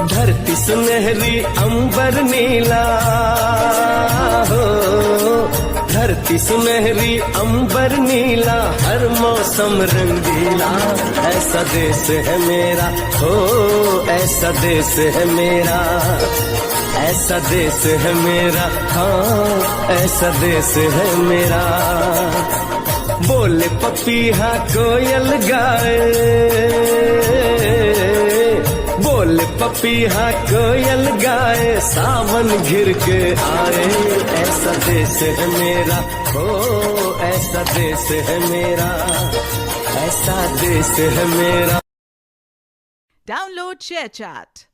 धरती सुनहरी अंबर नीला हो, धरती सुनहरी अंबर नीला, हर मौसम रंगीला। ऐसा देश है मेरा हो, ऐसा देश है मेरा, ऐसा देश है मेरा, हाँ ऐसा देश है मेरा। बोले पपीहा कोयल गाए, बोले पपीहा कोयल गाए, सावन घिर के आए। ऐसा देश है मेरा हो, ऐसा देश है मेरा, ऐसा देश है मेरा। Download ShareChat.